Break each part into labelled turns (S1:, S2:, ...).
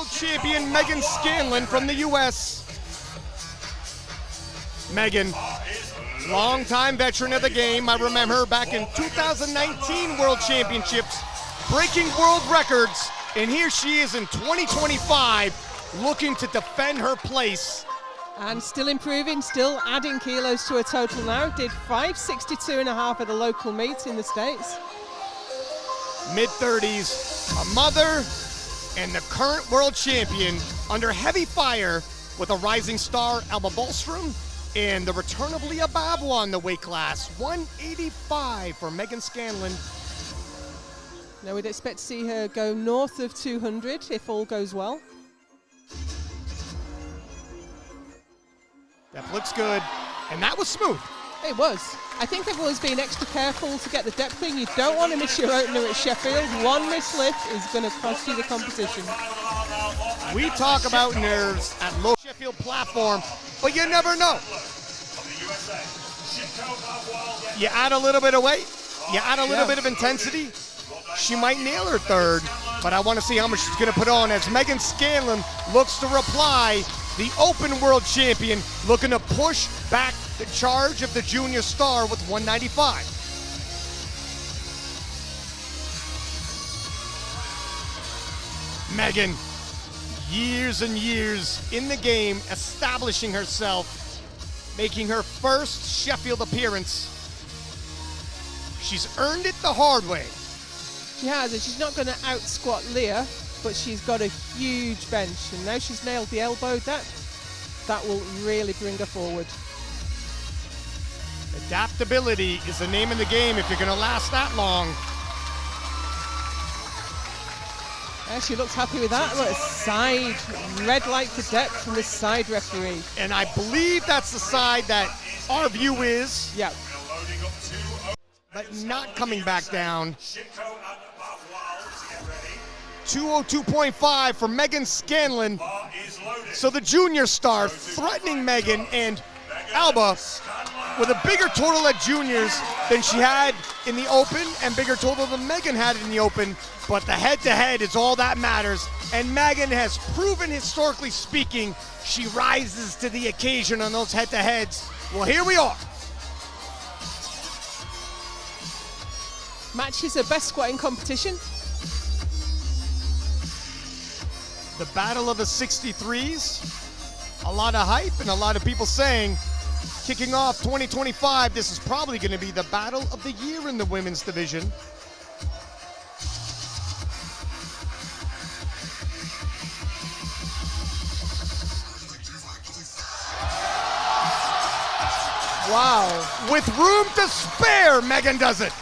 S1: World champion Meghan Scanlon from the U.S. Meghan, longtime veteran of the game. I remember her back in 2019 World Championships, breaking world records. And here she is in 2025, looking to defend her place.
S2: And still improving, still adding kilos to her total now. Did 562.5 at a local meet in the States.
S1: Mid-30s, a mother, and the current world champion under heavy fire with a rising star, Alba Bolstrom, and the return of Leah Babwa in the weight class, 185 for Meghan Scanlon.
S2: Now we'd expect to see her go north of 200 if all goes well.
S1: That looks good, and that was smooth.
S2: It was. I think everyone's been extra careful to get the depth in. You don't want to miss your opener at Sheffield. One mislift is going to cost you the competition.
S1: We talk about nerves at low Sheffield platform, but you never know. You add a little bit of weight, you add a little bit of intensity, she might nail her third, but I want to see how much she's going to put on as Meghan Scanlon looks to reply. The Open World Champion looking to push back the charge of the junior star with 195. Meghan, years and years in the game, establishing herself, making her first Sheffield appearance. She's earned it the hard way.
S2: She has, and she's not going to out-squat Leah, but she's got a huge bench, and now she's nailed the elbow. That will really bring her forward.
S1: Adaptability is the name of the game if you're going to last that long.
S2: Yeah, she looks happy with that. Look, a side, red light for depth from the side referee.
S1: And I believe that's the side that our view is.
S2: Yeah.
S1: But not coming back down. 202.5 for Meghan Scanlon. So the junior star threatening Meghan, and Alba with a bigger total at juniors than she had in the Open, and bigger total than Meghan had in the Open. But the head-to-head is all that matters. And Meghan has proven, historically speaking, she rises to the occasion on those head-to-heads. Well, here we are.
S2: Matches her best squatting competition.
S1: The battle of the 63s. A lot of hype and a lot of people saying, kicking off 2025, this is probably going to be the battle of the year in the women's division.
S2: Wow.
S1: With room to spare, Meghan does it.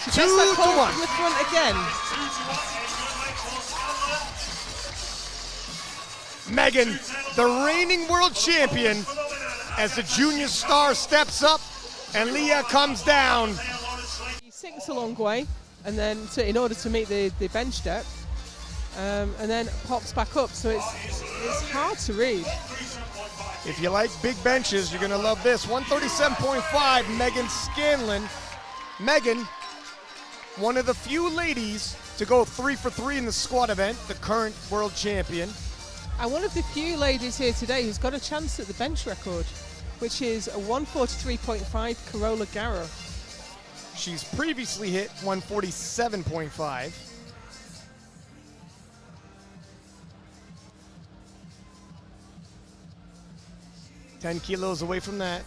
S2: She
S1: 2
S2: gets that
S1: to
S2: call
S1: 1.
S2: from the front again.
S1: Meghan, the reigning world champion, as the junior star steps up and Leah comes down.
S2: He sinks a long way, and then in order to meet the bench depth, and then pops back up. So it's hard to read.
S1: If you like big benches, you're going to love this. 137.5, Meghan Scanlon. Meghan, one of the few ladies to go 3 for 3 in the squat event, the current world champion.
S2: And one of the few ladies here today who's got a chance at the bench record, which is a 143.5 Carola Garrow.
S1: She's previously hit 147.5. $10 kilos away from that.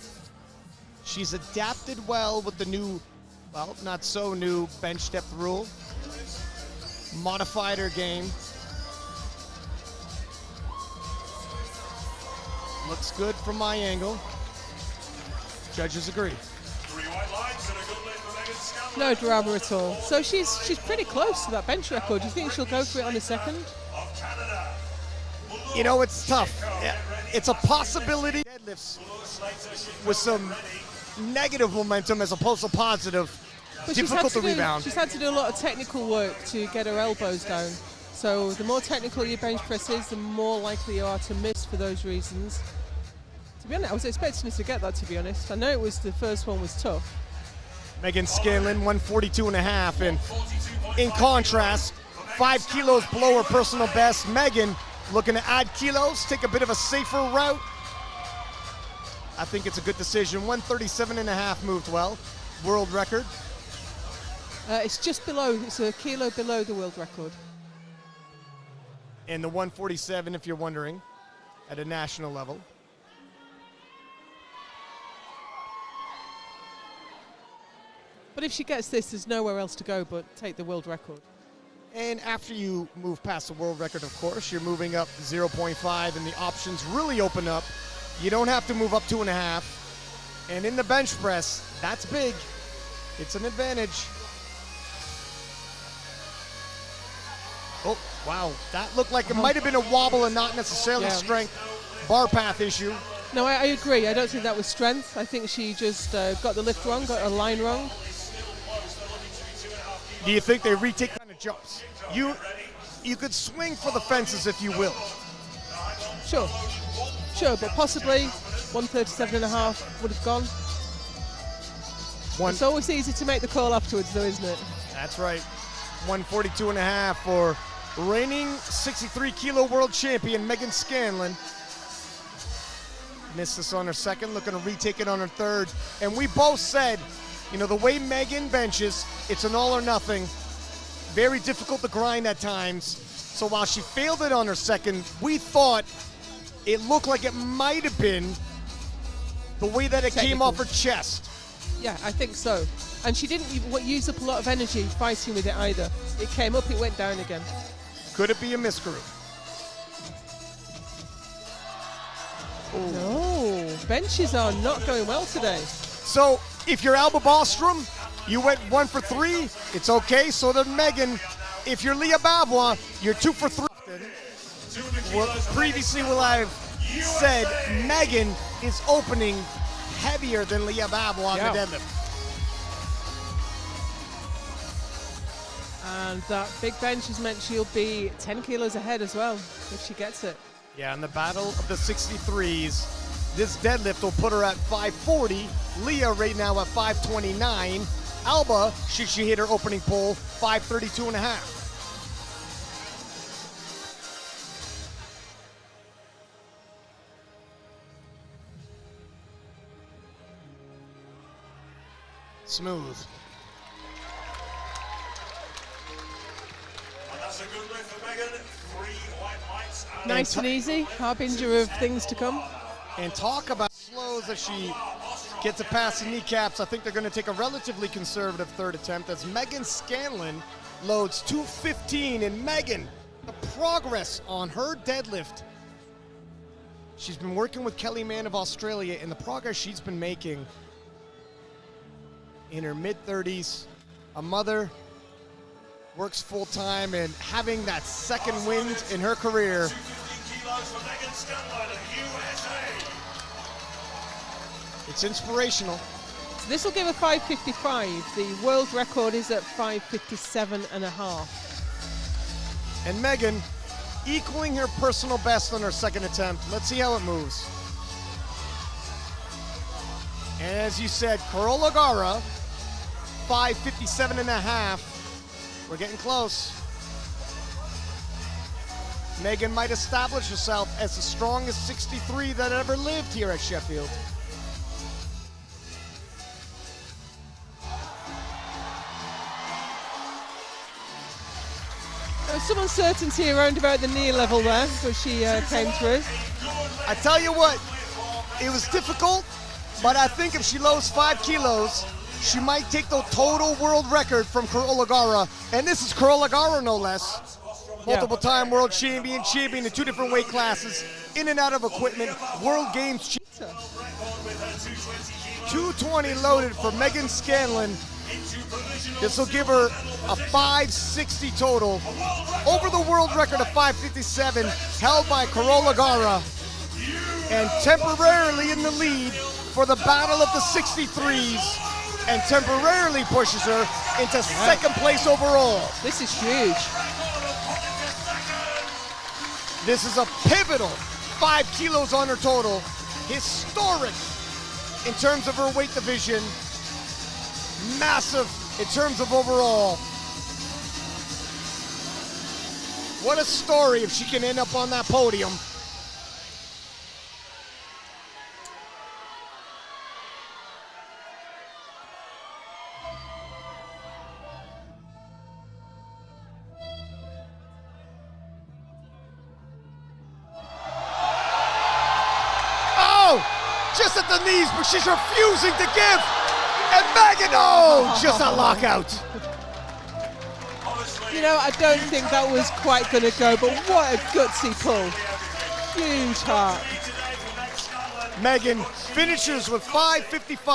S1: She's adapted well with the new, well, not so new bench depth rule. Modified her game. Looks good from my angle. Judges agree.
S2: No drama at all. So she's pretty close to that bench record. Do you think she'll go for it on the second?
S1: You know, it's tough. It's a possibility. Deadlifts with some negative momentum as opposed to positive.
S2: But
S1: Difficult to rebound.
S2: She's had to do a lot of technical work to get her elbows down. So the more technical your bench press is, the more likely you are to miss for those reasons. To be honest, I was expecting her to get that, to be honest. I know the first one was tough.
S1: Meghan Scanlon, 142.5, and in contrast, 5 kilos below her personal best. Meghan looking to add kilos, take a bit of a safer route. I think it's a good decision. 137.5 moved well. World record.
S2: It's just below, it's a kilo below the world record.
S1: And the 147, if you're wondering, at a national level.
S2: But if she gets this, there's nowhere else to go but take the world record.
S1: And after you move past the world record, of course, you're moving up 0.5 and the options really open up. You don't have to move up 2.5. And in the bench press, that's big. It's an advantage. Oh, wow. That looked like it might have been a wobble and not necessarily strength. Bar path issue.
S2: No, I agree. I don't think that was strength. I think she just got the lift wrong, got a line wrong.
S1: Do you think they retake kind of jumps? You could swing for the fences if you will.
S2: Sure, but possibly 137.5 would have gone. It's always easy to make the call afterwards, though, isn't it?
S1: That's right. 142.5 for reigning 63-kilo world champion Meghan Scanlon. Missed this on her second, looking to retake it on her third. And we both said, you know, the way Meghan benches, it's an all or nothing. Very difficult to grind at times. So while she failed it on her second, we thought it looked like it might have been the way that it came off her chest.
S2: Yeah, I think so. And she didn't use up a lot of energy fighting with it either. It came up, it went down again.
S1: Could it be a misgroup?
S2: No, benches are not going well today.
S1: So if you're Alba Bostrom, you went 1 for 3. It's okay. So did Meghan. If you're Leah Bavois, you're 2 for 3. Well, previously, I've said Meghan is opening heavier than Leah Bavois on the deadlift.
S2: And that big bench has meant she'll be 10 kilos ahead as well if she gets it.
S1: Yeah, in the battle of the 63s, this deadlift will put her at 540. Leah right now at 529. Alba, should she hit her opening pull, 532.5. Smooth.
S3: That's a good lift for Meghan. 3 white lights.
S2: Nice and easy, harbinger of things to come.
S1: And talk about slows as she gets it past the kneecaps. I think they're going to take a relatively conservative third attempt as Meghan Scanlon loads 215. And Meghan, the progress on her deadlift. She's been working with Kelly Mann of Australia, and the progress she's been making in her mid-30s, a mother, works full-time, and having that second wind in her career.
S3: 215 kilos for Meghan Scanlon, USA.
S1: It's inspirational.
S2: So this will give her 555. The world record is at 557.5.
S1: And Meghan equaling her personal best on her second attempt. Let's see how it moves. And as you said, Carola Gara, 557.5. We're getting close. Meghan might establish herself as the strongest 63 that ever lived here at Sheffield.
S2: There was some uncertainty around about the knee level there, but she came through.
S1: I tell you what, it was difficult, but I think if she loads 5 kilos, she might take the total world record from Carola Gara. And this is Carola Gara, no less. Multiple-time world champion in 2 different weight classes, in and out of equipment, world games. 220 loaded for Meghan Scanlon. This will give her a 560 total over the world record of 557 held by Carola Gara, and temporarily in the lead for the battle of the 63s, and temporarily pushes her into second place overall.
S2: This is huge.
S1: This is a pivotal 5 kilos on her total. Historic in terms of her weight division. Massive in terms of overall. What a story if she can end up on that podium. Just at the knees, but she's refusing to give. And Meghan, oh, just a lockout.
S2: You know, I don't think that was quite going to go, but what a gutsy pull. Huge heart.
S1: Meghan finishes with 5:55.